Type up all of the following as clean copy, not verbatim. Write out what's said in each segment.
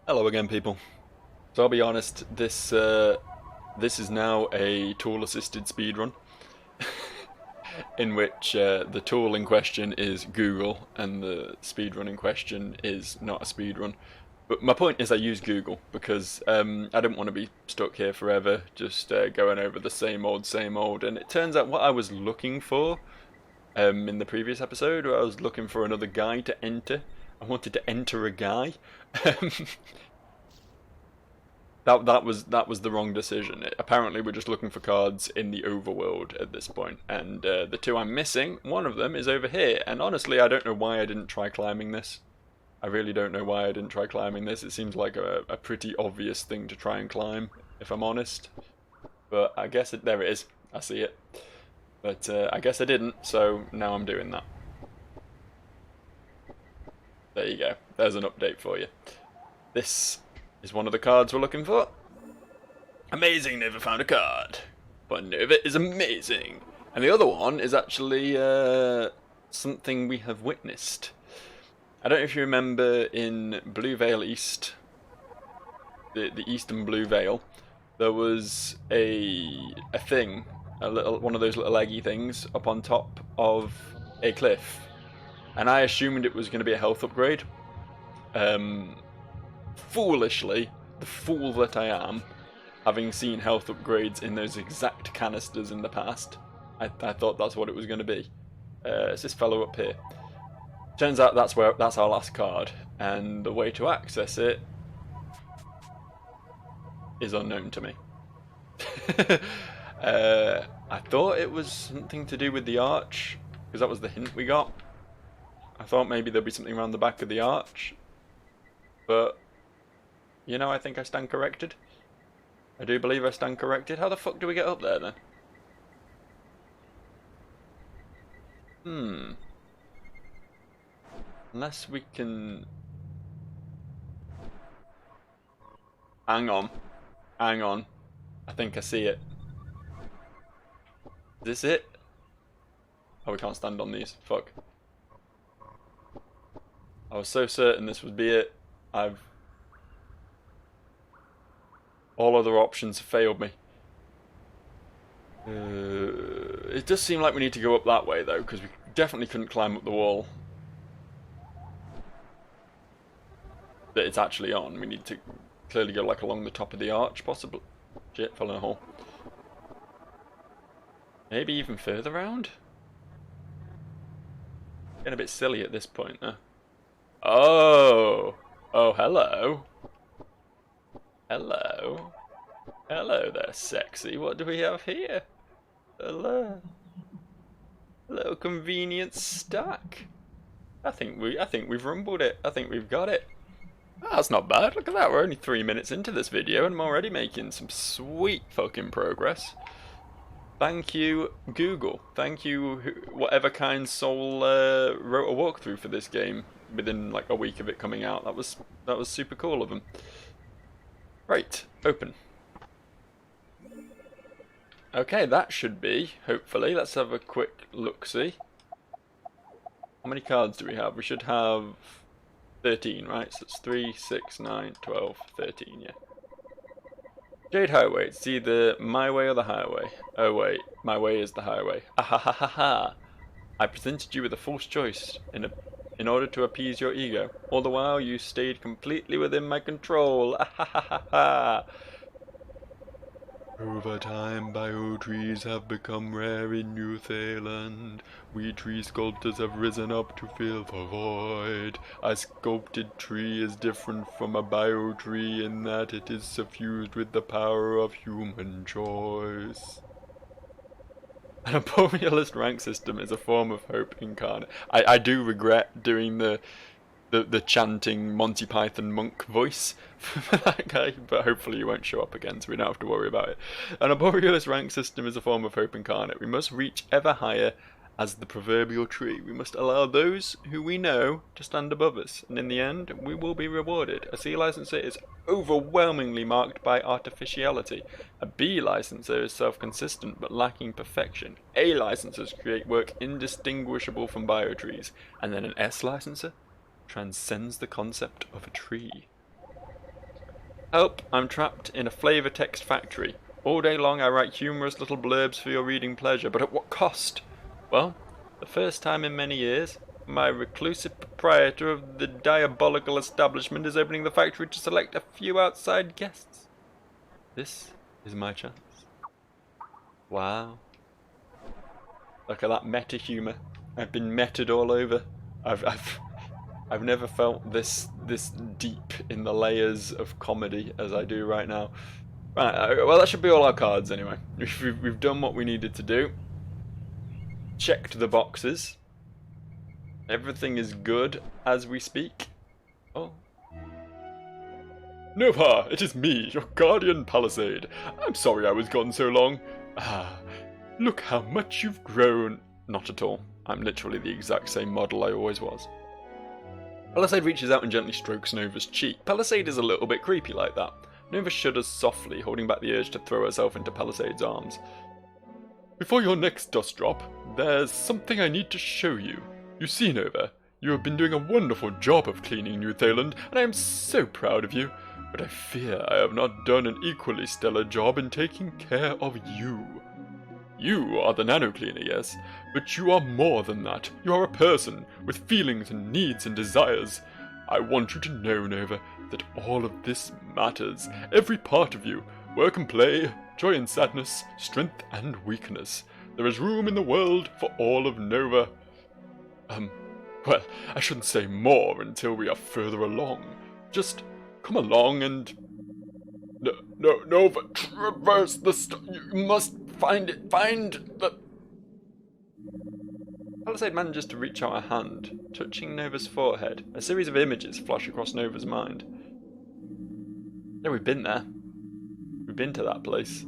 Hello again, people. So I'll be honest, this is now a tool-assisted speedrun, in which the tool in question is Google, and the speedrun in question is not a speedrun. But my point is, I use Google because I don't want to be stuck here forever, just going over the same old. And it turns out what I was looking for in the previous episode, where I was looking for another guy to enter. I wanted to enter a guy. That was the wrong decision. Apparently, we're just looking for cards in the overworld at this point, and the two I'm missing, one of them is over here. And honestly, I don't know why I didn't try climbing this. I really don't know why I didn't try climbing this. It seems like a pretty obvious thing to try and climb, if I'm honest. But I guess there it is. I see it. But I guess I didn't, so now I'm doing that. There you go. There's an update for you. This is one of the cards we're looking for. Amazing, never found a card. But Nova is amazing. And the other one is actually something we have witnessed. I don't know if you remember in Blue Vale East, the Eastern Blue Vale, there was a thing, one of those little eggy things up on top of a cliff. And I assumed it was going to be a health upgrade. Foolishly, the fool that I am, having seen health upgrades in those exact canisters in the past, I thought that's what it was going to be. It's this fellow up here. Turns out that's our last card, and the way to access it is unknown to me. I thought it was something to do with the arch, because that was the hint we got. I thought maybe there'd be something around the back of the arch, but you know, I think I stand corrected. I do believe I stand corrected. How the fuck do we get up there then? Unless we can... Hang on. Hang on. I think I see it. Is this it? Oh, we can't stand on these. Fuck. I was so certain this would be it. All other options have failed me. It does seem like we need to go up that way though, because we definitely couldn't climb up the wall that it's actually on. We need to clearly go like along the top of the arch, possibly. Shit, fell in a hole. Maybe even further round? Getting a bit silly at this point, huh? Oh! Oh, hello. Hello. Hello there, sexy. What do we have here? Hello. Hello, convenient stack. I think we've rumbled it. I think we've got it. Oh, that's not bad. Look at that. We're only 3 minutes into this video and I'm already making some sweet fucking progress. Thank you, Google. Thank you, whatever kind soul wrote a walkthrough for this game within like a week of it coming out. That was super cool of them. Right, open. Okay, that should be, hopefully. Let's have a quick look-see. How many cards do we have? We should have 13, right? So it's 3, 6, 9, 12, 13, yeah. Jade Highway. It's either my way or the highway. Oh wait, my way is the highway. Ah ha ha ha ha! I presented you with a false choice in order to appease your ego. All the while you stayed completely within my control. Ah ha ha ha ha! Over time, bio trees have become rare in New Zealand. We tree sculptors have risen up to fill the void. A sculpted tree is different from a bio tree in that it is suffused with the power of human choice. An imperialist rank system is a form of hope incarnate. I do regret doing the chanting Monty Python monk voice for that guy, but hopefully he won't show up again, so we don't have to worry about it. An arborealist rank system is a form of hope incarnate. We must reach ever higher as the proverbial tree. We must allow those who we know to stand above us, and in the end, we will be rewarded. A C licenser is overwhelmingly marked by artificiality. A B licenser is self-consistent but lacking perfection. A licensers create work indistinguishable from biotrees, and then an S licenser transcends the concept of a tree. Help, I'm trapped in a flavor text factory. All day long I write humorous little blurbs for your reading pleasure, but at what cost? Well, the first time in many years, my reclusive proprietor of the diabolical establishment is opening the factory to select a few outside guests. This is my chance. Wow. Look at that meta humor. I've been meted all over. I've never felt this deep in the layers of comedy as I do right now. Right, well that should be all our cards anyway. We've done what we needed to do. Checked the boxes. Everything is good as we speak. Oh. Nova, it is me, your guardian Palisade. I'm sorry I was gone so long. Ah, look how much you've grown. Not at all. I'm literally the exact same model I always was. Palisade reaches out and gently strokes Nova's cheek. Palisade is a little bit creepy like that. Nova shudders softly, holding back the urge to throw herself into Palisade's arms. Before your next dust drop, there's something I need to show you. You see, Nova, you have been doing a wonderful job of cleaning New Thailand, and I am so proud of you. But I fear I have not done an equally stellar job in taking care of you. You are the nano cleaner, yes, but you are more than that. You are a person with feelings and needs and desires. I want you to know, Nova, that all of this matters. Every part of you, work and play, joy and sadness, strength and weakness. There is room in the world for all of Nova. Well, I shouldn't say more until we are further along. Just come along and... No, Nova, traverse the you must find the... Palisade manages to reach out a hand, touching Nova's forehead. A series of images flash across Nova's mind. Yeah, we've been there. We've been to that place.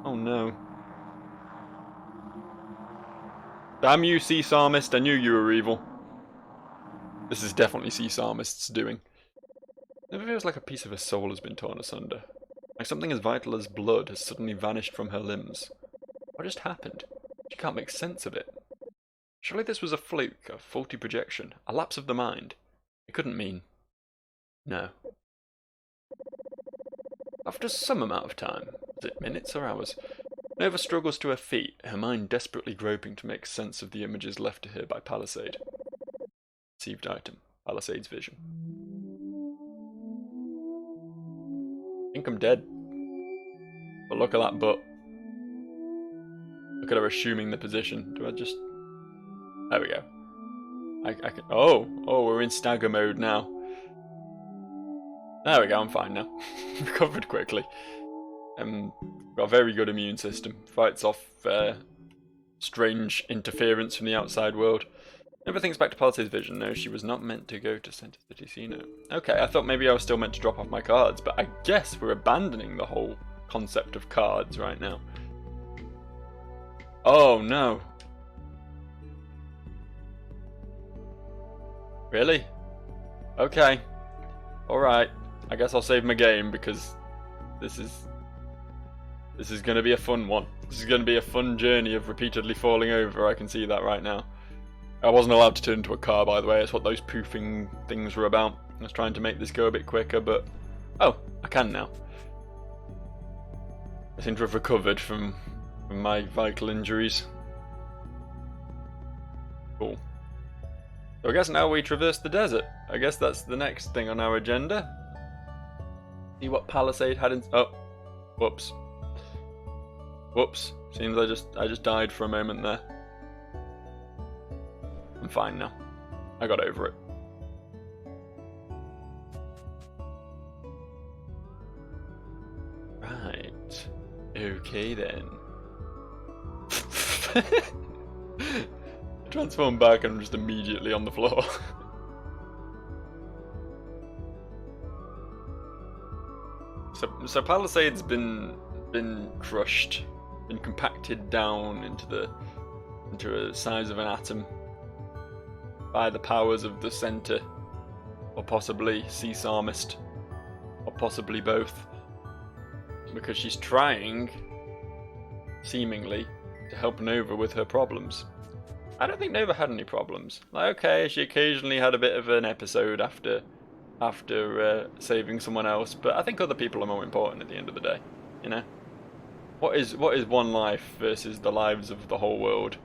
Oh no. Damn you, Sea Psalmist, I knew you were evil. This is definitely Sea Psalmist's doing. Nova feels like a piece of her soul has been torn asunder. Like something as vital as blood has suddenly vanished from her limbs. What just happened? She can't make sense of it. Surely this was a fluke, a faulty projection, a lapse of the mind. It couldn't mean... No. After some amount of time, is it minutes or hours, Nova struggles to her feet, her mind desperately groping to make sense of the images left to her by Palisade. Received item, Palisade's vision. I think I'm dead. But look at that butt. Look at her assuming the position. Do I just... There we go. I can... Oh, we're in stagger mode now. There we go, I'm fine now. Recovered quickly. Got a very good immune system. Fights off strange interference from the outside world. Never thinks back to Palisade's vision. No, she was not meant to go to Center City Casino. Okay, I thought maybe I was still meant to drop off my cards, but I guess we're abandoning the whole concept of cards right now. Oh no. Really? Okay. Alright. I guess I'll save my game because this is going to be a fun one. This is going to be a fun journey of repeatedly falling over. I can see that right now. I wasn't allowed to turn into a car, by the way. It's what those poofing things were about. I was trying to make this go a bit quicker, but... Oh, I can now. I seem to have recovered from my vital injuries. Cool. So I guess now we traverse the desert. I guess that's the next thing on our agenda. See what Palisade had in... Oh. Whoops. Whoops. Seems I just died for a moment there. I'm fine now. I got over it. Right. Okay then. Transform back and I'm just immediately on the floor. So Palisade's been crushed, been compacted down into a size of an atom by the powers of the center, or possibly Sea Psalmist, or possibly both, because she's trying, seemingly, to help Nova with her problems. I don't think Nova had any problems. Like, okay, she occasionally had a bit of an episode after saving someone else, but I think other people are more important at the end of the day. You know, what is one life versus the lives of the whole world?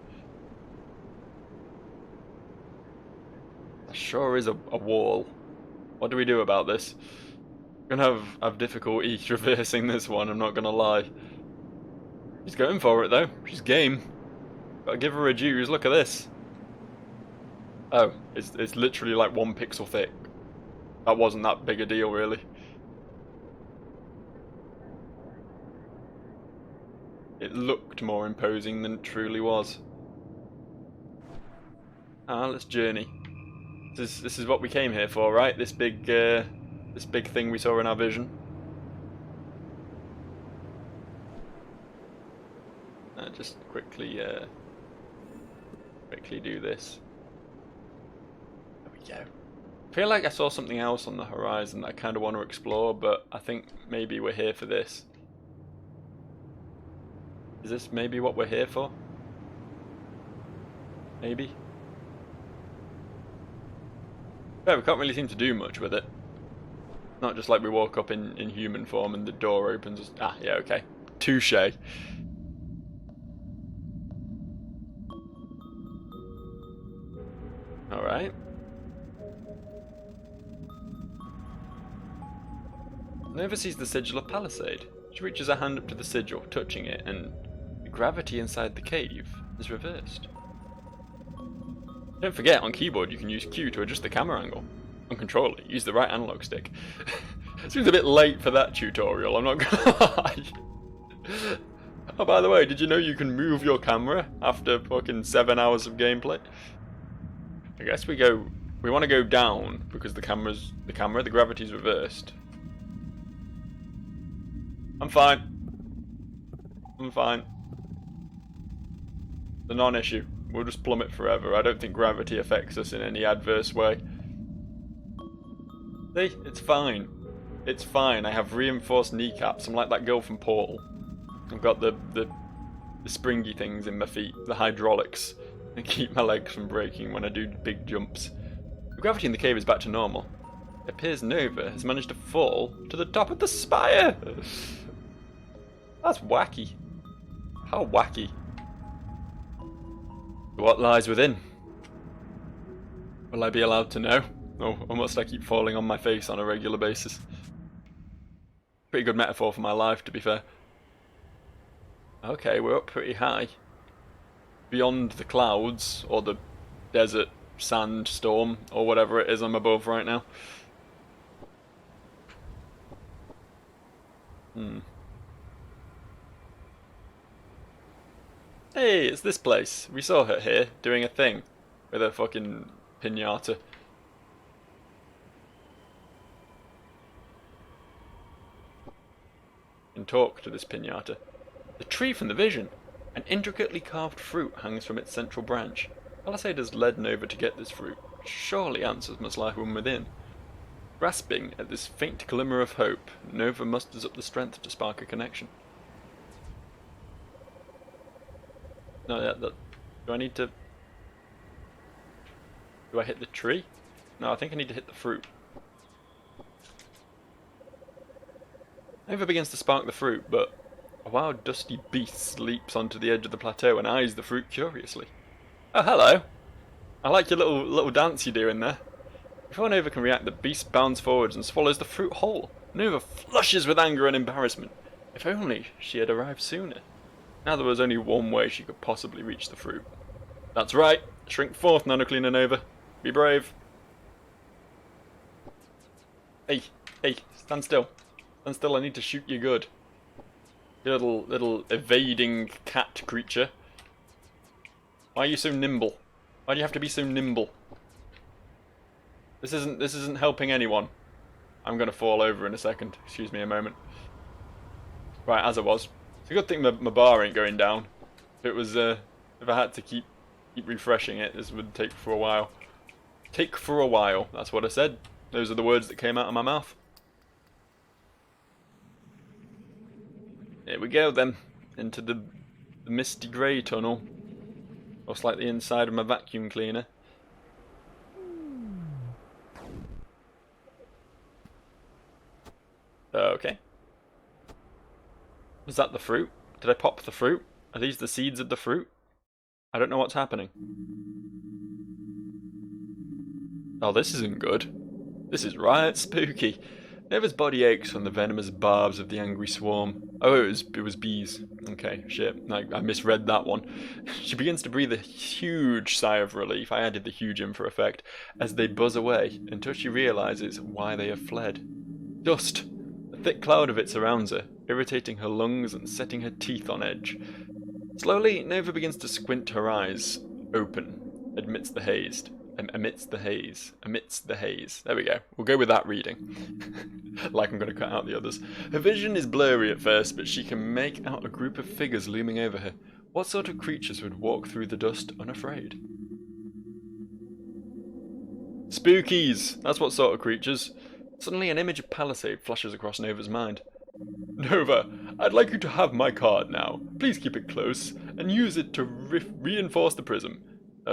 There sure is a wall. What do we do about this? I'm gonna have difficulty traversing this one. I'm not gonna lie. She's going for it though. She's game. Gotta give her a dues. Look at this. Oh, it's literally like 1 pixel thick. That wasn't that big a deal, really. It looked more imposing than it truly was. Ah, let's journey. This is what we came here for, right? This big thing we saw in our vision. Just quickly do this. There we go. I feel like I saw something else on the horizon that I kind of want to explore, but I think maybe we're here for this. Is this maybe what we're here for? Maybe? Yeah, we can't really seem to do much with it. Not just like we walk up in human form and the door opens. Ah, yeah, okay. Touché. Alright. Nova sees the sigil of Palisade. She reaches her hand up to the sigil, touching it, and the gravity inside the cave is reversed. Don't forget, on keyboard you can use Q to adjust the camera angle. On controller, use the right analog stick. Seems a bit late for that tutorial, I'm not gonna lie. Oh, by the way, did you know you can move your camera after fucking 7 hours of gameplay? I guess we want to go down because the gravity's reversed. I'm fine. The non-issue. We'll just plummet forever. I don't think gravity affects us in any adverse way. See? It's fine. It's fine. I have reinforced kneecaps. I'm like that girl from Portal. I've got the springy things in my feet, the hydraulics, that keep my legs from breaking when I do big jumps. The gravity in the cave is back to normal. It appears Nova has managed to fall to the top of the spire! That's wacky. How wacky. What lies within? Will I be allowed to know? Or must I keep falling on my face on a regular basis? Pretty good metaphor for my life, to be fair. Okay, we're up pretty high. Beyond the clouds, or the desert sandstorm, or whatever it is I'm above right now. Hey, it's this place. We saw her here, doing a thing. With a fucking pinata. And talk to this pinata. The tree from the vision! An intricately carved fruit hangs from its central branch. Palisade has led Nova to get this fruit. Surely answers must lie from within. Grasping at this faint glimmer of hope, Nova musters up the strength to spark a connection. No, do I need to... Do I hit the tree? No, I think I need to hit the fruit. Nova begins to spark the fruit, but a wild dusty beast leaps onto the edge of the plateau and eyes the fruit curiously. Oh, hello! I like your little dance you're doing there. Before Nova can react, the beast bounds forwards and swallows the fruit whole. Nova flushes with anger and embarrassment. If only she had arrived sooner. Now there was only one way she could possibly reach the fruit. That's right. Shrink forth, Nanocleaner Nova. Be brave. Hey, stand still. Stand still, I need to shoot you good. You little evading cat creature. Why are you so nimble? Why do you have to be so nimble? This isn't helping anyone. I'm gonna fall over in a second. Excuse me a moment. Right, as I was. It's a good thing my bar ain't going down. If it was, if I had to keep refreshing it, this would take for a while. Take for a while, that's what I said. Those are the words that came out of my mouth. Here we go then, into the misty grey tunnel. Looks like the inside of my vacuum cleaner. Okay. Was that the fruit? Did I pop the fruit? Are these the seeds of the fruit? I don't know what's happening. Oh, this isn't good. This is right spooky. Neva's body aches from the venomous barbs of the angry swarm. Oh, it was bees. Okay, shit. I misread that one. She begins to breathe a huge sigh of relief. I added the huge in for effect. As they buzz away, until she realizes why they have fled. Dust. A thick cloud of it surrounds her, irritating her lungs and setting her teeth on edge. Slowly, Nova begins to squint her eyes open amidst the haze. Amidst the haze. There we go. We'll go with that reading. Like I'm going to cut out the others. Her vision is blurry at first, but she can make out a group of figures looming over her. What sort of creatures would walk through the dust unafraid? Spookies! That's what sort of creatures. Suddenly an image of Palisade flashes across Nova's mind. Nova, I'd like you to have my card now. Please keep it close, and use it to reinforce the prism.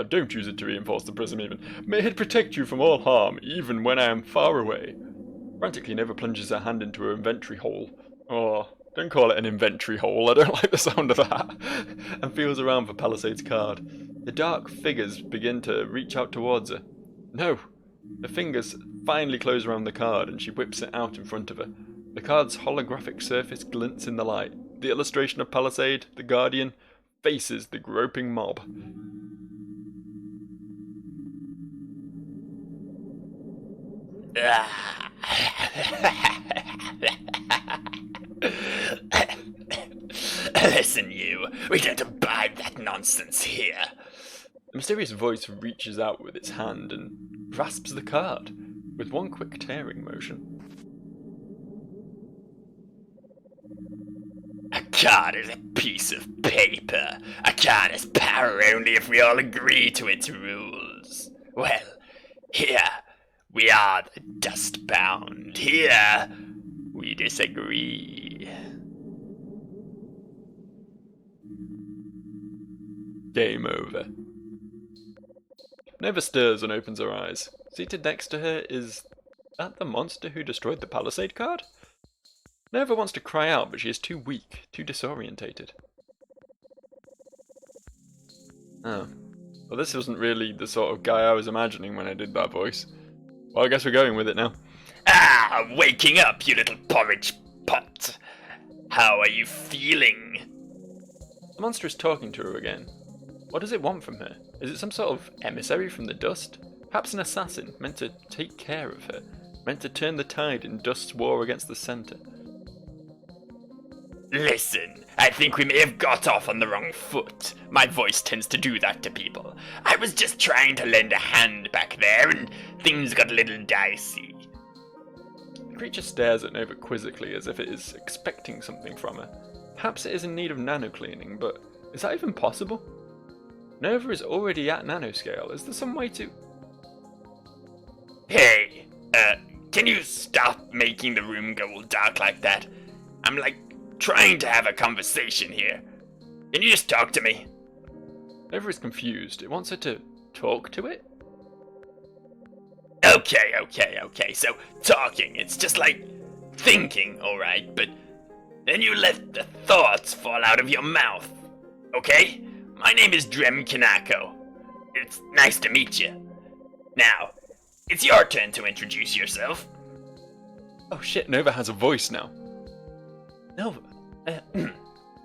Don't use it to reinforce the prism even. May it protect you from all harm, even when I am far away. Frantically, Nova plunges her hand into her inventory hole. Oh, don't call it an inventory hole, I don't like the sound of that. And feels around for Palisade's card. The dark figures begin to reach out towards her. No! Her fingers finally close around the card and she whips it out in front of her. The card's holographic surface glints in the light. The illustration of Palisade, the Guardian, faces the groping mob. Listen, you. We don't abide that nonsense here. A mysterious voice reaches out with its hand and grasps the card with one quick tearing motion. A card is a piece of paper. A card has power only if we all agree to its rules. Well, here we are the dust-bound. Here we disagree. Game over. Nova stirs and opens her eyes. Seated next to her is that the monster who destroyed the Palisade card? Nova wants to cry out, but she is too weak, too disorientated. Oh. Well, this wasn't really the sort of guy I was imagining when I did that voice. Well, I guess we're going with it now. Ah, waking up, you little porridge pot. How are you feeling? The monster is talking to her again. What does it want from her? Is it some sort of emissary from the dust? Perhaps an assassin, meant to take care of her, meant to turn the tide in Dust's war against the Center. Listen, I think we may have got off on the wrong foot. My voice tends to do that to people. I was just trying to lend a hand back there, and things got a little dicey. The creature stares at Nova quizzically as if it is expecting something from her. Perhaps it is in need of nano-cleaning, but is that even possible? Nova is already at nanoscale. Is there some way to... Hey, can you stop making the room go all dark like that? I'm trying to have a conversation here. Can you just talk to me? Nova is confused. It wants her to talk to it? Okay. So, talking, it's just like thinking, alright, but then you let the thoughts fall out of your mouth. Okay? My name is Drem Kanako. It's nice to meet you. Now, it's your turn to introduce yourself. Oh shit, Nova has a voice now. Nova.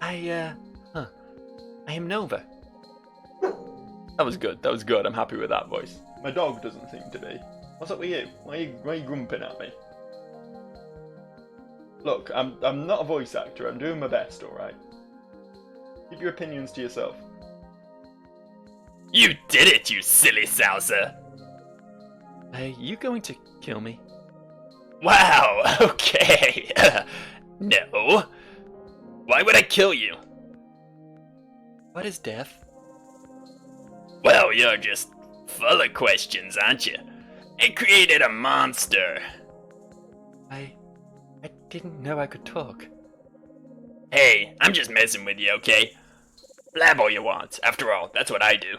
I am Nova. That was good. I'm happy with that voice. My dog doesn't seem to be. What's up with you? Why are you grumping at me? Look, I'm not a voice actor. I'm doing my best, alright? Keep your opinions to yourself. You did it, you silly Salsa. Are you going to kill me? Wow, okay. No. Why would I kill you? What is death? Well, you're just full of questions, aren't you? I created a monster. I didn't know I could talk. Hey, I'm just messing with you, okay? Blab all you want. After all, that's what I do.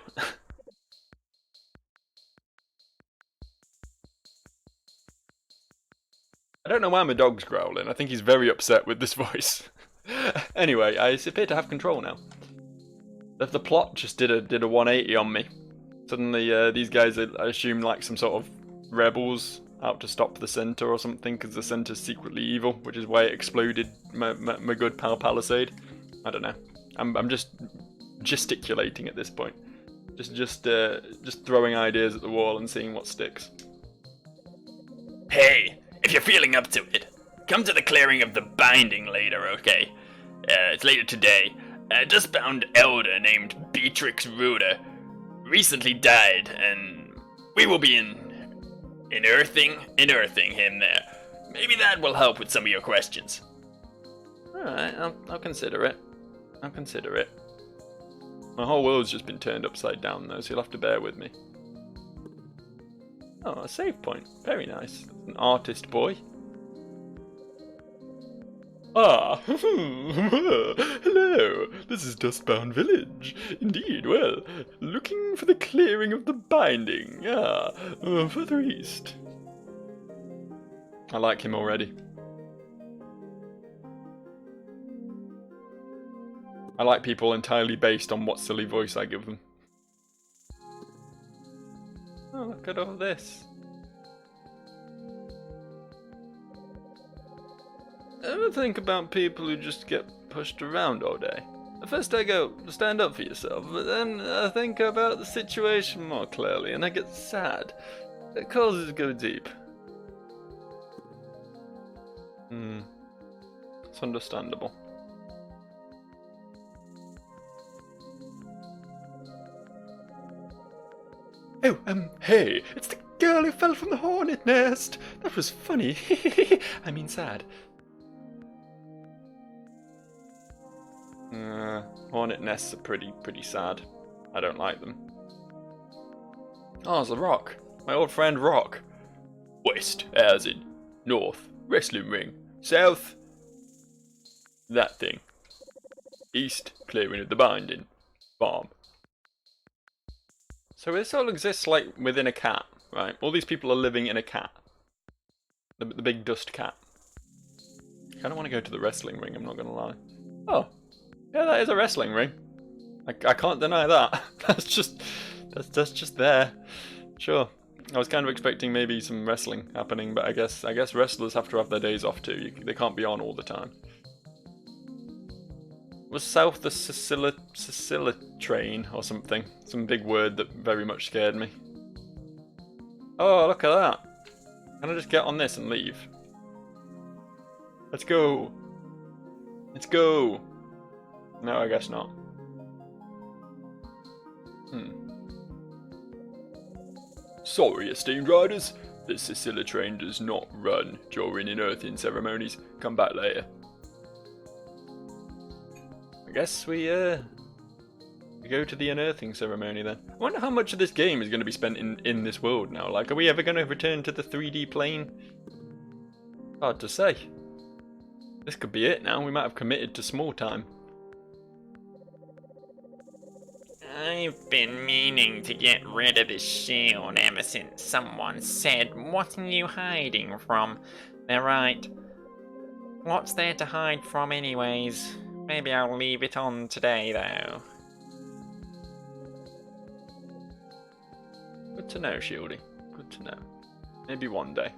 I don't know why my dog's growling. I think he's very upset with this voice. Anyway, I appear to have control now. The plot just did a 180 on me. Suddenly, these guys are, I assume, like some sort of rebels out to stop the center or something, because the center's secretly evil, which is why it exploded my good pal Palisade. I don't know. I'm just gesticulating at this point. Just throwing ideas at the wall and seeing what sticks. Hey, if you're feeling up to it, come to the clearing of the binding later, okay? It's later today. A dustbound elder named Beatrix Ruder recently died, and we will be unearthing him there. Maybe that will help with some of your questions. Alright, I'll consider it. I'll consider it. My whole world's just been turned upside down though, so you'll have to bear with me. Oh, a save point. Very nice. An artist boy. Ah, hello. This is Dustbound Village. Indeed, well, looking for the clearing of the binding. Further east. I like him already. I like people entirely based on what silly voice I give them. Oh, look at all this. Ever think about people who just get pushed around all day? At first I go, stand up for yourself, but then I think about the situation more clearly and I get sad. It causes go deep. It's understandable. Oh, hey, it's the girl who fell from the hornet nest. That was funny. I mean sad. Hornet nests are pretty sad. I don't like them. Oh, there's a rock. My old friend Rock. West, as in north, wrestling ring. South, that thing. East, clearing of the binding. Farm. So this all exists like within a cat, right? All these people are living in a cat. The big dust cat. I kind of want to go to the wrestling ring, I'm not going to lie. Oh, yeah, that is a wrestling ring. I can't deny that. That's just there. Sure. I was kind of expecting maybe some wrestling happening, but I guess wrestlers have to have their days off too. They can't be on all the time. Was south the Sicily train or something? Some big word that very much scared me. Oh, look at that. Can I just get on this and leave? Let's go. Let's go. No, I guess not. Sorry, esteemed riders. The Sicily train does not run during unearthing ceremonies. Come back later. I guess we go to the unearthing ceremony then. I wonder how much of this game is going to be spent in this world now. Like, are we ever going to return to the 3D plane? Hard to say. This could be it now. We might have committed to small time. I've been meaning to get rid of this shield ever since someone said, "What are you hiding from?" They're right. What's there to hide from anyways? Maybe I'll leave it on today though. Good to know, Shieldy. Good to know. Maybe one day.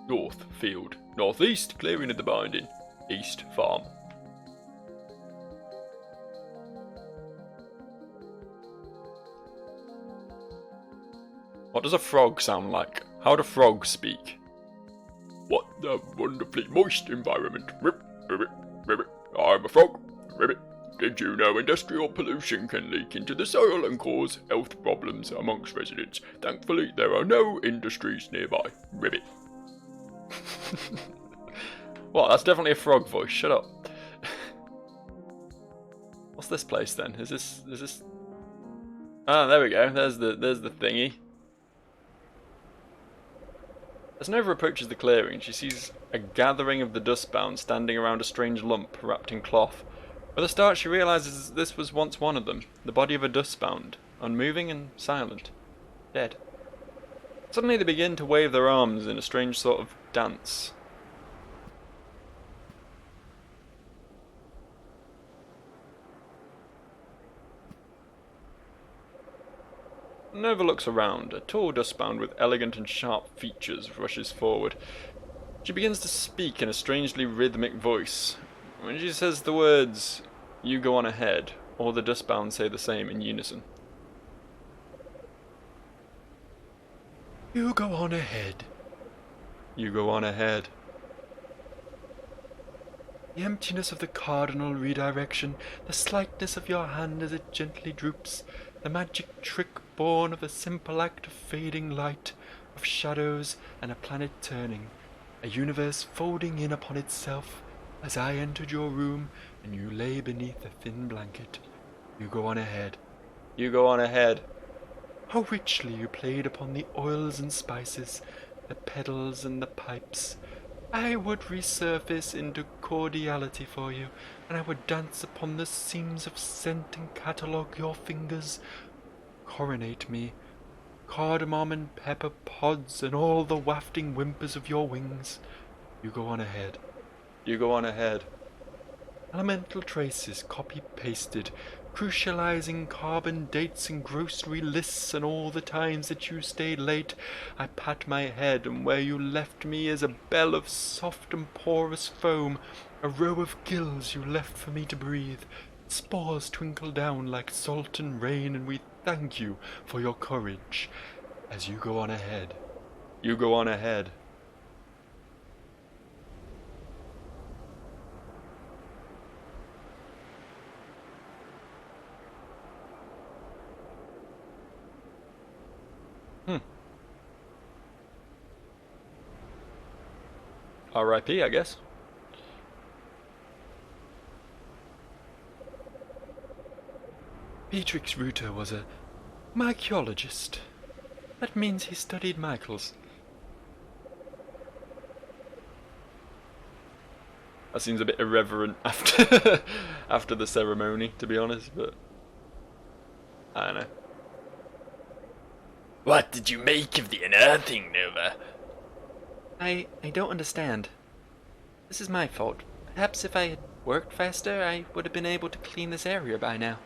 North, field. Northeast, clearing of the binding. East, farm. What does a frog sound like? How do frogs speak? What a wonderfully moist environment. Rip, ribbit, ribbit. I'm a frog. Ribbit. Did you know industrial pollution can leak into the soil and cause health problems amongst residents? Thankfully, there are no industries nearby. Ribbit. Well, that's definitely a frog voice. Shut up. What's this place then? Is this? Ah, there we go. There's the thingy. As Nova approaches the clearing, she sees a gathering of the dustbound standing around a strange lump wrapped in cloth. With a start, she realizes this was once one of them, the body of a dustbound, unmoving and silent, dead. Suddenly they begin to wave their arms in a strange sort of dance. Nova looks around. A tall dustbound with elegant and sharp features rushes forward. She begins to speak in a strangely rhythmic voice. When she says the words, "You go on ahead," all the dustbound say the same in unison. You go on ahead. You go on ahead. The emptiness of the cardinal redirection, the slightness of your hand as it gently droops, the magic trick born of a simple act of fading light, of shadows and a planet turning, a universe folding in upon itself, as I entered your room and you lay beneath a thin blanket. You go on ahead. You go on ahead. How richly you played upon the oils and spices, the pedals and the pipes. I would resurface into cordiality for you, and I would dance upon the seams of scent and catalogue your fingers. Coronate me, cardamom and pepper pods and all the wafting whimpers of your wings. You go on ahead. You go on ahead. Elemental traces copy-pasted, crucializing carbon dates and grocery lists and all the times that you stayed late. I pat my head, and where you left me is a bell of soft and porous foam, a row of gills you left for me to breathe. Spores twinkle down like salt and rain, and we thank you for your courage as you go on ahead. You go on ahead. R.I.P., I guess. Beatrix Rutter was a mycologist. That means he studied Michaels. That seems a bit irreverent after the ceremony, to be honest, but I don't know. What did you make of the unearthing, Nova? I don't understand. This is my fault. Perhaps if I had worked faster, I would have been able to clean this area by now.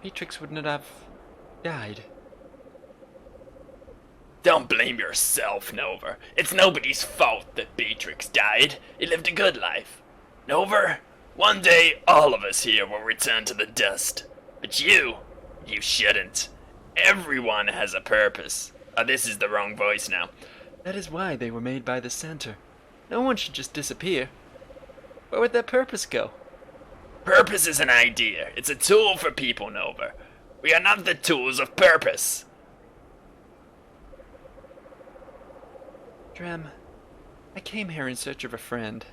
Beatrix wouldn't have died. Don't blame yourself, Nova. It's nobody's fault that Beatrix died. He lived a good life. Nova, one day all of us here will return to the dust. But you shouldn't. Everyone has a purpose. Oh, this is the wrong voice now. That is why they were made by the center. No one should just disappear. Where would their purpose go? Purpose is an idea. It's a tool for people, Nova. We are not the tools of purpose. Drem, I came here in search of a friend.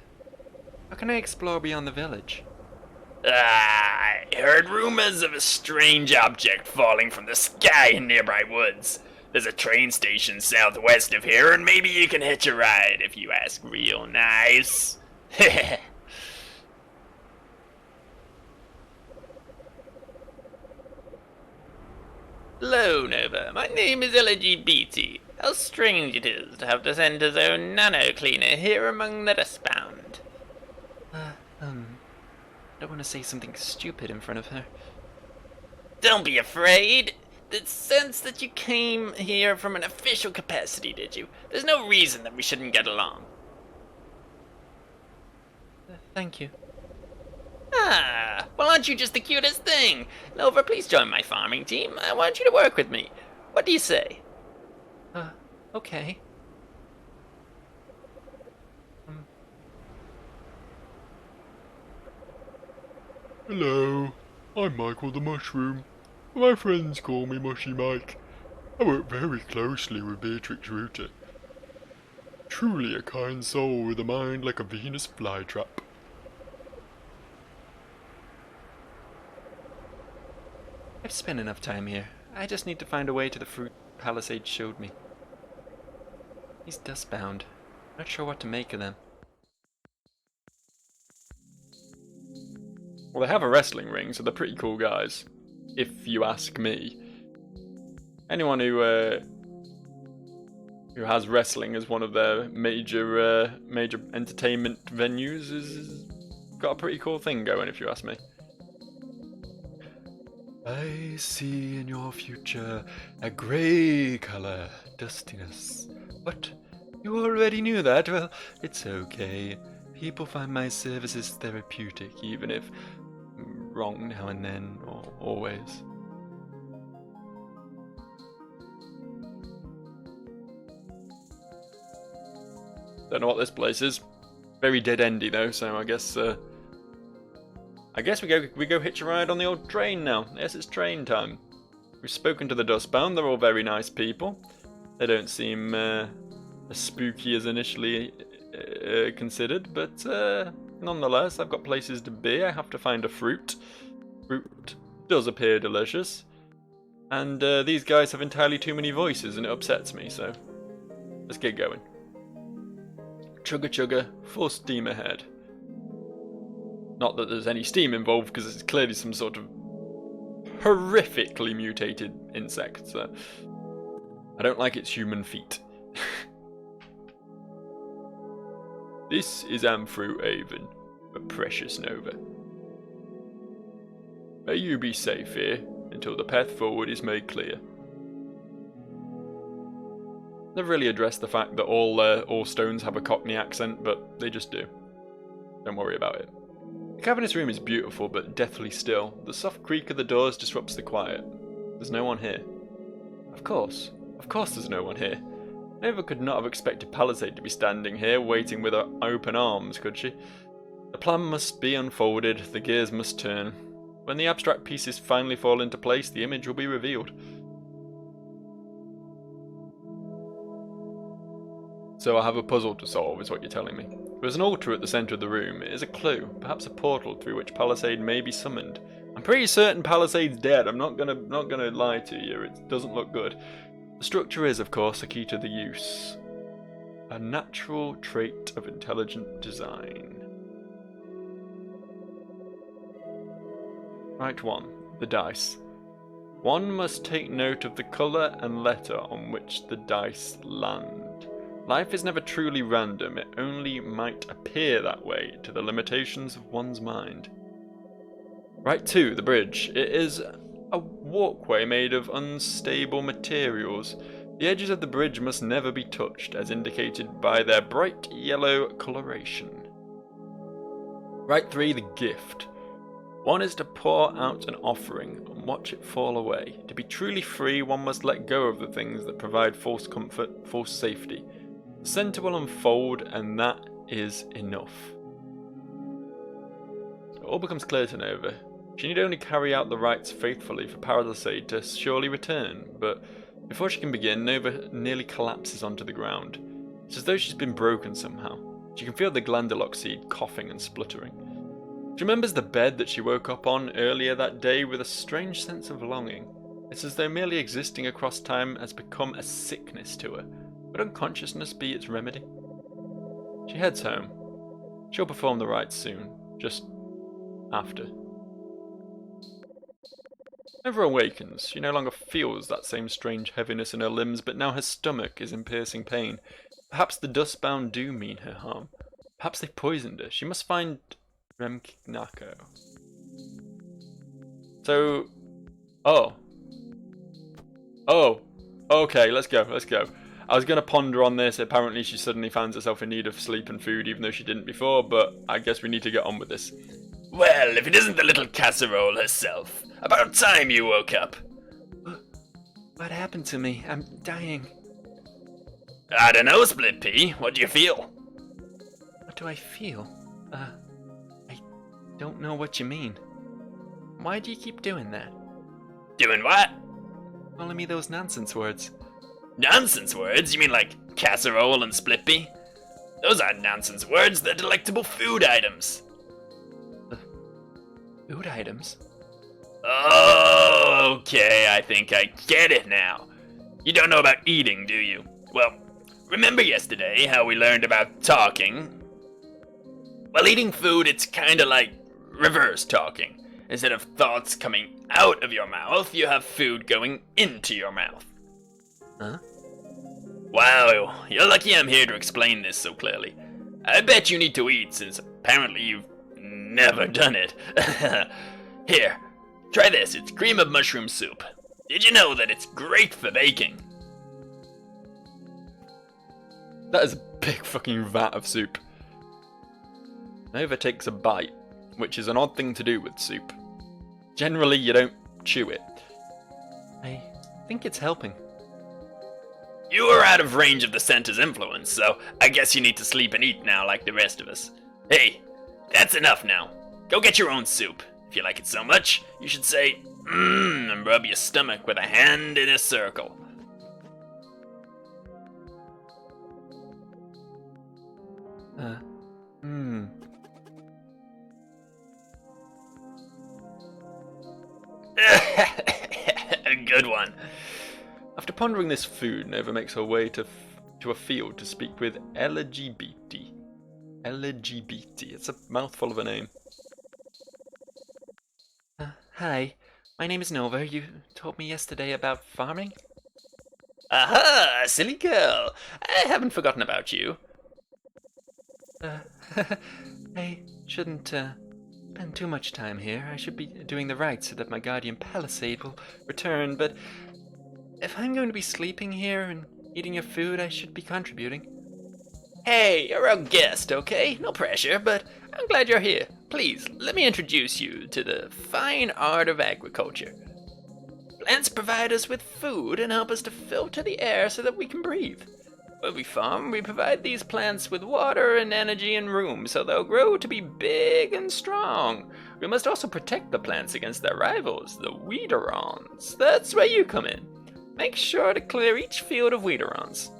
How can I explore beyond the village? I heard rumors of a strange object falling from the sky in nearby woods. There's a train station southwest of here, and maybe you can hitch a ride if you ask real nice. Hello, Nova. My name is LGBT. How strange it is to have the center's own nano-cleaner here among the dustbound. I don't want to say something stupid in front of her. Don't be afraid. The sense that you came here from an official capacity, did you? There's no reason that we shouldn't get along. Thank you. Ah, well, aren't you just the cutest thing? Nova, please join my farming team. I want you to work with me. What do you say? Okay. Hello, I'm Michael the Mushroom. My friends call me Mushy Mike. I work very closely with Beatrix Rutter. Truly a kind soul with a mind like a Venus flytrap. I've spent enough time here. I just need to find a way to the fruit Palisade showed me. He's dustbound. Not sure what to make of them. Well, they have a wrestling ring, so they're pretty cool guys, if you ask me. Anyone who has wrestling as one of their major entertainment venues is got a pretty cool thing going, if you ask me. I see in your future a grey colour, dustiness. What? You already knew that? Well, it's okay. People find my services therapeutic, even if wrong now and then, or always. Don't know what this place is. Very dead-endy though, so I guess we go hitch a ride on the old train now. Yes, it's train time. We've spoken to the Dustbound. They're all very nice people. They don't seem as spooky as initially considered, but nonetheless, I've got places to be. I have to find a fruit. Fruit does appear delicious, and these guys have entirely too many voices, and it upsets me. So let's get going. Chugga chugga, full steam ahead. Not that there's any steam involved, because it's clearly some sort of horrifically mutated insect. So I don't like its human feet. This is Amfru Avon, a precious Nova. May you be safe here until the path forward is made clear. They've really addressed the fact that all stones have a Cockney accent, but they just do. Don't worry about it. The cavernous room is beautiful, but deathly still. The soft creak of the doors disrupts the quiet. There's no one here. Of course there's no one here. Nova could not have expected Palisade to be standing here, waiting with her open arms, could she? The plan must be unfolded, the gears must turn. When the abstract pieces finally fall into place, the image will be revealed. So I have a puzzle to solve, is what you're telling me. There's an altar at the centre of the room. It is a clue, perhaps a portal through which Palisade may be summoned. I'm pretty certain Palisade's dead. I'm not gonna lie to you. It doesn't look good. The structure is, of course, a key to the use. A natural trait of intelligent design. Right 1. The dice. One must take note of the colour and letter on which the dice land. Life is never truly random, it only might appear that way to the limitations of one's mind. Right 2. The bridge. It is a walkway made of unstable materials. The edges of the bridge must never be touched, as indicated by their bright yellow coloration. Right 3. The gift. One is to pour out an offering and watch it fall away. To be truly free, one must let go of the things that provide false comfort, false safety. The centre will unfold, and that is enough. It all becomes clear to Nova. She need only carry out the rites faithfully for Palisade to surely return, but before she can begin, Nova nearly collapses onto the ground. It's as though she's been broken somehow. She can feel the glandulock seed coughing and spluttering. She remembers the bed that she woke up on earlier that day with a strange sense of longing. It's as though merely existing across time has become a sickness to her. Would unconsciousness be its remedy? She heads home. She'll perform the rites soon, just after. Nova awakens. She no longer feels that same strange heaviness in her limbs, but now her stomach is in piercing pain. Perhaps the Dustbound do mean her harm. Perhaps they poisoned her. She must find Remkinako. So... Oh, okay, let's go. I was going to ponder on this. Apparently she suddenly finds herself in need of sleep and food, even though she didn't before, but I guess we need to get on with this. Well, if it isn't the little casserole herself. About time you woke up. What happened to me? I'm dying. I don't know, Split Pea. What do you feel? What do I feel? I don't know what you mean. Why do you keep doing that? Doing what? Calling me those nonsense words. Nonsense words? You mean like casserole and Split Pea? Those aren't nonsense words, they're delectable food items. Food items? Oh, okay, I think I get it now. You don't know about eating, do you? Well, remember yesterday how we learned about talking? Well, eating food, it's kinda like reverse talking. Instead of thoughts coming out of your mouth, you have food going into your mouth. Huh? Wow, you're lucky I'm here to explain this so clearly. I bet you need to eat since apparently you've never done it. Here, try this. It's cream of mushroom soup. Did you know that it's great for baking? That is a big fucking vat of soup. Nova takes a bite, which is an odd thing to do with soup. Generally, you don't chew it. I think it's helping. You are out of range of the center's influence, so I guess you need to sleep and eat now like the rest of us. Hey, that's enough now. Go get your own soup. If you like it so much, you should say, and rub your stomach with a hand in a circle. A good one. After pondering this food, Nova makes her way to a field to speak with LGBT. LGBT. It's a mouthful of a name. Hi, my name is Nova. You told me yesterday about farming? Aha, silly girl. I haven't forgotten about you. I shouldn't spend too much time here. I should be doing the right so that my guardian Palisade will return, but if I'm going to be sleeping here and eating your food, I should be contributing. Hey, you're a guest, okay? No pressure, but I'm glad you're here. Please, let me introduce you to the fine art of agriculture. Plants provide us with food and help us to filter the air so that we can breathe. When we farm, we provide these plants with water and energy and room so they'll grow to be big and strong. We must also protect the plants against their rivals, the weederons. That's where you come in. Make sure to clear each field of weederons.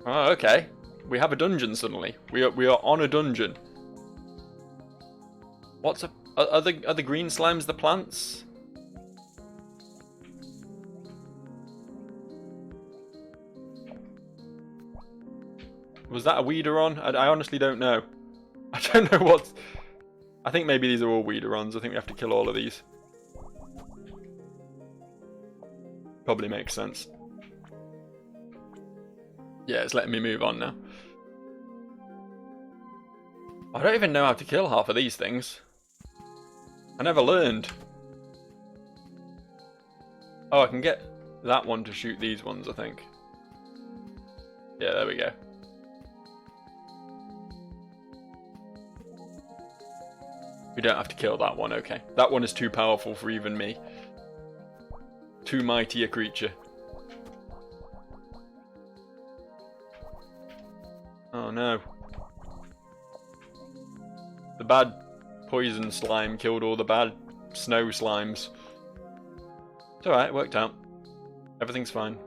Oh, okay. We have a dungeon suddenly. We are on a dungeon. Are the green slimes the plants? Was that a weederon? I honestly don't know. I don't know what. I think maybe these are all weederons. I think we have to kill all of these. Probably makes sense. Yeah, it's letting me move on now. I don't even know how to kill half of these things. I never learned. Oh, I can get that one to shoot these ones, I think. Yeah, there we go. We don't have to kill that one, okay. That one is too powerful for even me. Too mighty a creature. Oh no. The bad poison slime killed all the bad snow slimes. It's alright, it worked out. Everything's fine.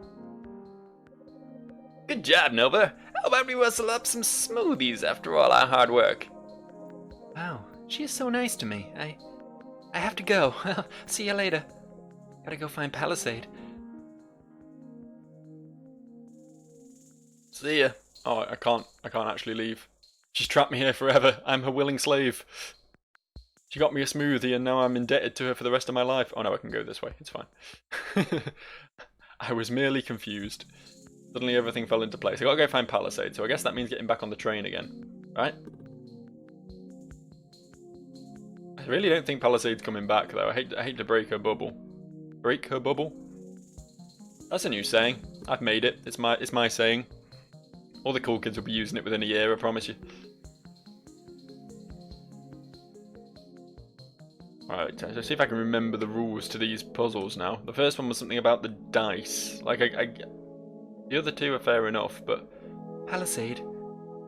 Good job, Nova. How about we rustle up some smoothies after all our hard work? Wow, she is so nice to me. I have to go. See you later. Gotta go find Palisade. See ya. Oh, I can't actually leave. She's trapped me here forever. I'm her willing slave. She got me a smoothie and now I'm indebted to her for the rest of my life. Oh no, I can go this way. It's fine. I was merely confused. Suddenly everything fell into place. I gotta go find Palisade, so I guess that means getting back on the train again. Right? I really don't think Palisade's coming back though. I hate to break her bubble. Break her bubble? That's a new saying. I've made it. It's my saying. All the cool kids will be using it within a year, I promise you. Alright, so see if I can remember the rules to these puzzles now. The first one was something about the dice. Like, the other two are fair enough, but... Palisade,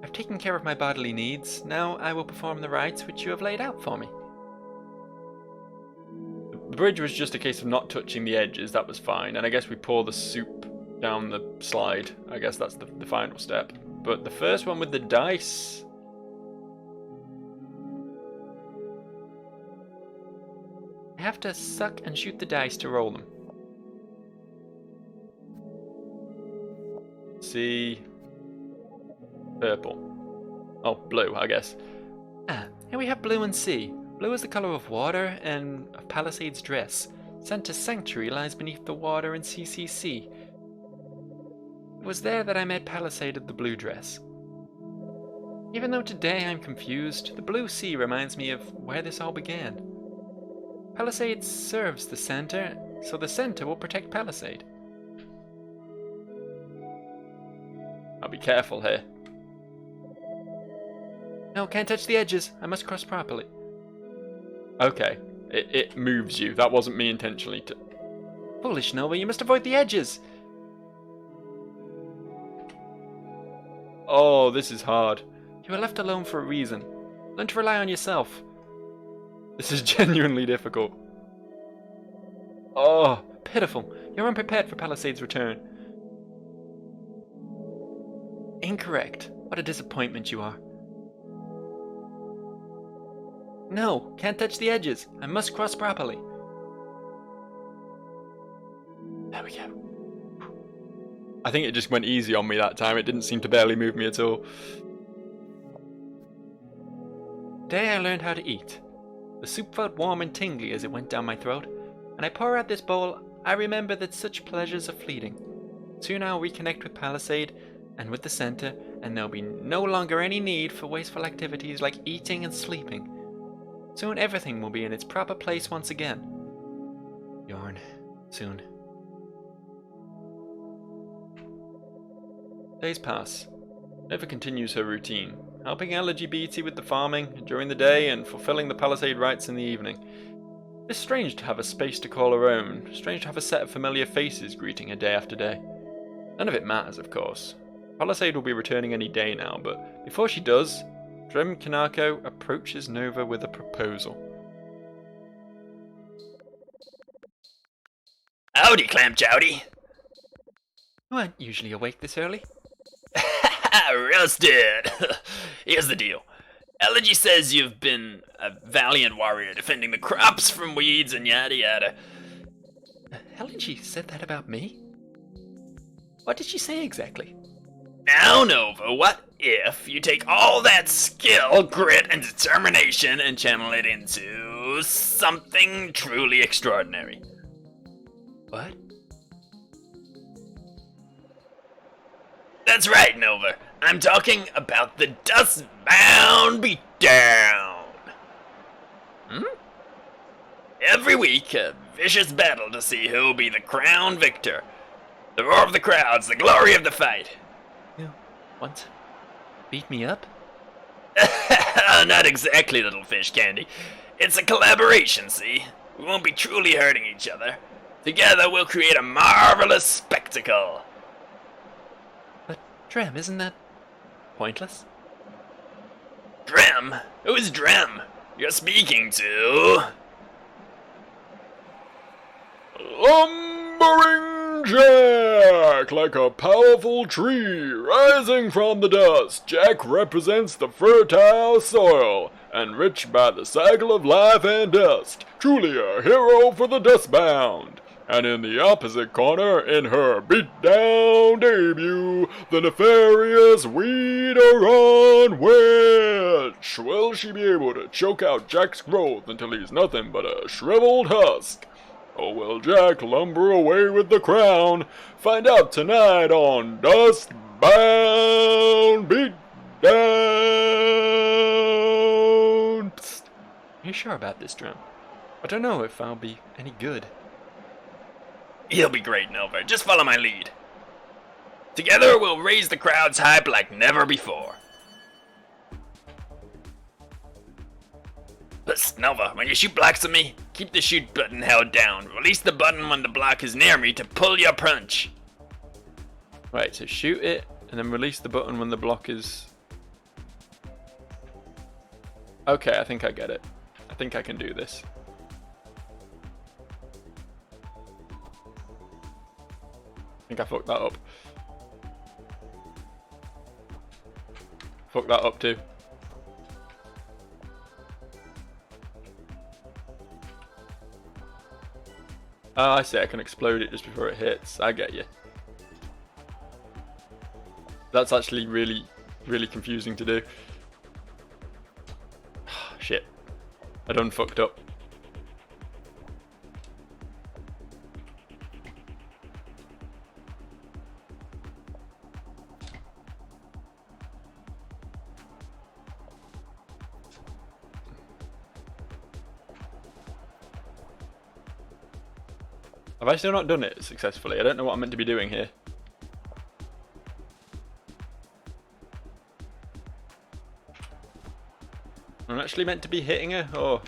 I've taken care of my bodily needs. Now I will perform the rites which you have laid out for me. The bridge was just a case of not touching the edges, that was fine. And I guess we pour the soup down the slide. I guess that's the final step. But the first one with the dice... I have to suck and shoot the dice to roll them. C, purple. Oh, blue, I guess. Ah, here we have blue and C. Blue is the color of water and of Palisade's dress. Santa's sanctuary lies beneath the water in CCC. It was there that I met Palisade of the blue dress. Even though today I'm confused, the blue sea reminds me of where this all began. Palisade serves the center, so the center will protect Palisade. I'll be careful here. No, can't touch the edges. I must cross properly. Okay, it moves you. That wasn't me intentionally to... Foolish Nova, you must avoid the edges. Oh, this is hard. You are left alone for a reason. Learn to rely on yourself. This is genuinely difficult. Oh, pitiful. You're unprepared for Palisade's return. Incorrect. What a disappointment you are. No, can't touch the edges. I must cross properly. There we go. I think it just went easy on me that time. It didn't seem to barely move me at all. Today I learned how to eat. The soup felt warm and tingly as it went down my throat, and I pour out this bowl. I remember that such pleasures are fleeting. Soon I'll reconnect with Palisade and with the center, and there'll be no longer any need for wasteful activities like eating and sleeping. Soon everything will be in its proper place once again. Yarn. Soon. Days pass. Nova continues her routine, helping LGBT with the farming during the day and fulfilling the Palisade rites in the evening. It's strange to have a space to call her own, strange to have a set of familiar faces greeting her day after day. None of it matters, of course. Palisade will be returning any day now, but before she does, Drem Kanako approaches Nova with a proposal. Howdy, Clam Chowdy. You aren't usually awake this early. Roasted. Here's the deal. Elegy says you've been a valiant warrior defending the crops from weeds and yada yada. Elegy said that about me? What did she say exactly? Now, Nova, what if you take all that skill, grit, and determination and channel it into something truly extraordinary? What? That's right, Nova. I'm talking about the Dustbound Beatdown. Every week, a vicious battle to see who'll be the crowned victor. The roar of the crowds, the glory of the fight. You want to beat me up? Not exactly, little fish candy. It's a collaboration, see? We won't be truly hurting each other. Together, we'll create a marvelous spectacle. But, Drem, isn't that pointless? Drem? Who is Drem? You're speaking to... Lumbering Jack, like a powerful tree rising from the dust, Jack represents the fertile soil, enriched by the cycle of life and dust, truly a hero for the dustbound. And in the opposite corner, in her beatdown debut, the nefarious Weederon Witch. Will she be able to choke out Jack's growth until he's nothing but a shriveled husk? Or will Jack lumber away with the crown? Find out tonight on Dustbound Beatdown. Psst. Are you sure about this, Drem? I don't know if I'll be any good. He'll be great, Nova. Just follow my lead. Together, we'll raise the crowd's hype like never before. Plus, Nova, when you shoot blocks at me, keep the shoot button held down. Release the button when the block is near me to pull your punch. Right, so shoot it, and then release the button when the block is... Okay, I think I get it. I think I can do this. I think I fucked that up. Fuck that up too. Oh, I see, I can explode it just before it hits. I get you. That's actually really, really confusing to do. Shit. I done fucked up. Have I still not done it successfully? I don't know what I'm meant to be doing here. I'm actually meant to be hitting her,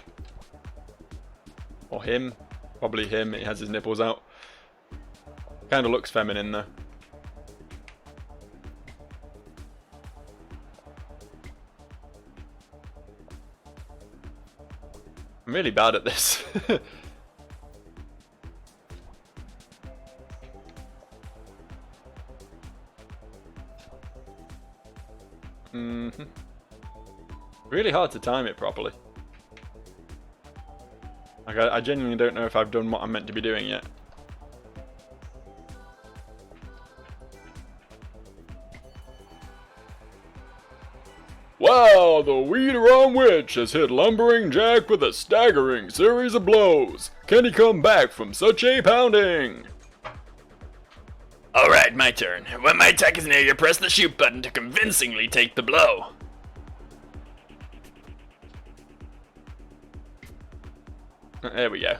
or him. Probably him. He has his nipples out. Kind of looks feminine though. I'm really bad at this. Really hard to time it properly. Like, I genuinely don't know if I've done what I'm meant to be doing yet. Wow, the Weederon Witch has hit Lumbering Jack with a staggering series of blows. Can he come back from such a pounding? Alright, my turn. When my attack is near you, press the shoot button to convincingly take the blow. There we go.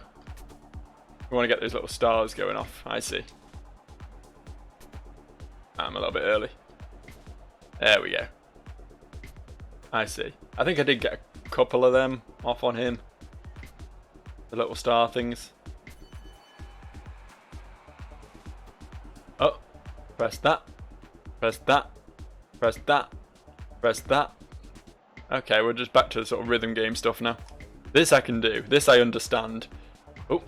We want to get those little stars going off. I see. I'm a little bit early. There we go. I see. I think I did get a couple of them off on him. The little star things. Oh. Press that. Press that. Press that. Press that. Okay, we're just back to the sort of rhythm game stuff now. This I can do. This I understand. Oh.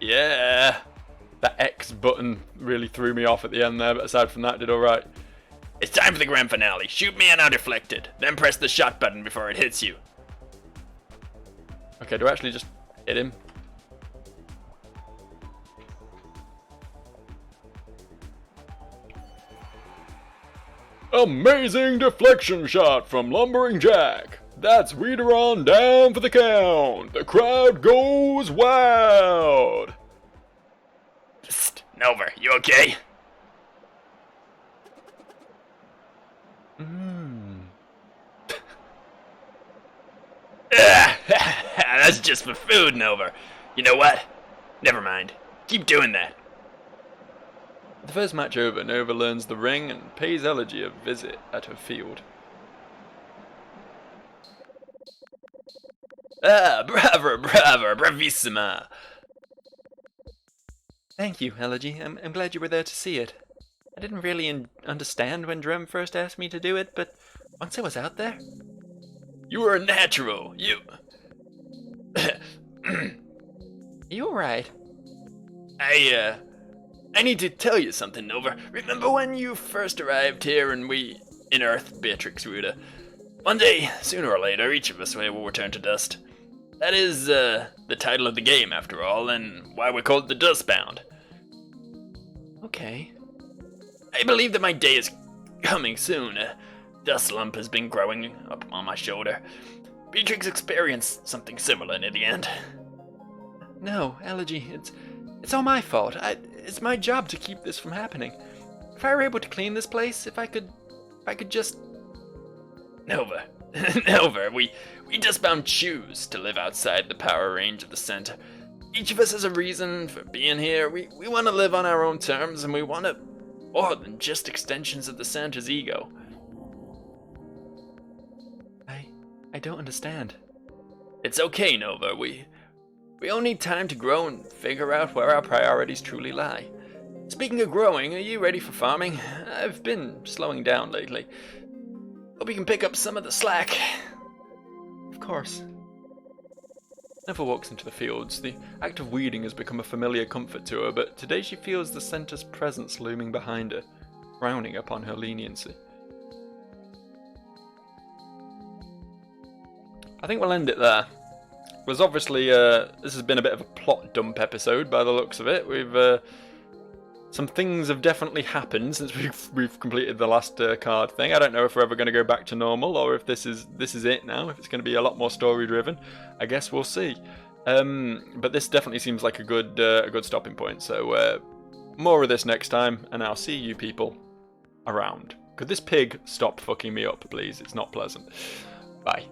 Yeah. That X button really threw me off at the end there, but aside from that, it did alright. It's time for the grand finale. Shoot me and I'll deflect it. Then press the shot button before it hits you. Okay, do I actually just hit him? Amazing deflection shot from Lumbering Jack. That's Weederon down for the count. The crowd goes wild. Psst, Nova, you okay? That's just for food, Nova. You know what? Never mind. Keep doing that. The first match over, Nova learns the ring and pays Elegy a visit at her field. Bravo, bravissima. Thank you, Elegy. I'm glad you were there to see it. I didn't really understand when Drem first asked me to do it, but once I was out there... You were a natural. Are you alright? I need to tell you something, Nova. Remember when you first arrived here and we unearthed Beatrix Ruda? One day, sooner or later, each of us will return to dust. That is, the title of the game, after all, and why we're called the Dustbound. Okay. I believe that my day is coming soon. A dust lump has been growing up on my shoulder. Beatrix experienced something similar near the end. No, Elegy, it's all my fault. It's my job to keep this from happening. If I were able to clean this place, if I could just... Nova, Nova, we Dustbound choose to live outside the power range of the center. Each of us has a reason for being here. We want to live on our own terms, and we want to more than just extensions of the center's ego. I don't understand. It's okay, Nova. We all need time to grow and figure out where our priorities truly lie. Speaking of growing, are you ready for farming? I've been slowing down lately. Hope you can pick up some of the slack. Of course. Nova walks into the fields. The act of weeding has become a familiar comfort to her, but today she feels the center's presence looming behind her, frowning upon her leniency. I think we'll end it there. Because obviously, this has been a bit of a plot dump episode by the looks of it. We've some things have definitely happened since we've completed the last card thing. I don't know if we're ever going to go back to normal or if this is it now. If it's going to be a lot more story driven, I guess we'll see. But this definitely seems like a good stopping point. So more of this next time, and I'll see you people around. Could this pig stop fucking me up, please? It's not pleasant. Bye.